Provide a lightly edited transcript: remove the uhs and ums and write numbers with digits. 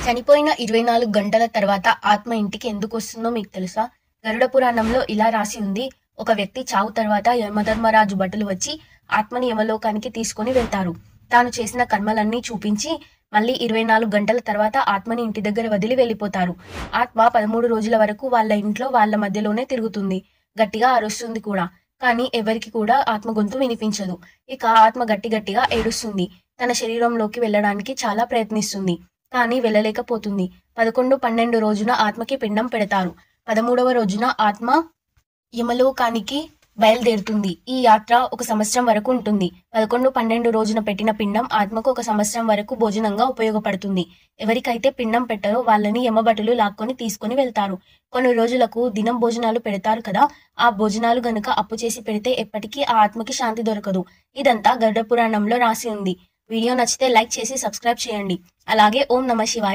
చనిపోయిన 24 గంటల తర్వాత ఆత్మ ఇంటికి ఎందుకొస్తుందో మీకు తెలుసా? గరుడ పురాణంలో ఇలా రాసి ఉంది. ఒక వ్యక్తి చావు తర్వాత యమధర్మరాజు భటులు వచ్చి ఆత్మని యమలోకానికి తీసుకొని వెళ్తారు. తాను చేసిన కర్మలన్నీ చూపించి మళ్ళీ 24 గంటల తర్వాత ఆత్మని ఇంటి దగ్గర వదిలి వెళ్ళిపోతారు. ఆత్మ 13 రోజుల వరకు వాళ్ళ ఇంట్లో వాళ్ళ మధ్యలోనే తిరుగుతుంది. గట్టిగా అరుస్తుంది కూడా. కానీ ఎవరికి కూడా ఆత్మ గొంతు వినిపించదు. ఇక ఆత్మ గట్టిగా ఏడుస్తుంది. తన శరీరంలోకి వెళ్ళడానికి చాలా ప్రయత్నిస్తుంది. కానీ వెళ్ళలేకపోతుంది. 11, 12 రోజున ఆత్మకి పిండం పెడతారు. 13వ రోజున ఆత్మ యమలోకానికి బయలుదేరుతుంది. ఈ యాత్ర 1 సంవత్సరం వరకు ఉంటుంది. 11, 12 రోజున పెట్టిన పిండం ఆత్మకు 1 సంవత్సరం వరకు భోజనంగా ఉపయోగపడుతుంది. ఎవరికైతే పిండం పెట్టరో వాళ్ళని యమభటులు లాక్కొని తీసుకొని వెళ్తారు. కొన్ని రోజులకు దినం భోజనాలు పెడతారు కదా, ఆ భోజనాలు గనుక అప్పు చేసి పెడితే ఎప్పటికీ ఆ ఆత్మకి శాంతి దొరకదు. ఇదంతా గరుడ పురాణంలో రాసి ఉంది. వీడియో నచ్చితే లైక్ చేసి సబ్స్క్రైబ్ చేయండి. అలాగే ఓం నమః శివాయ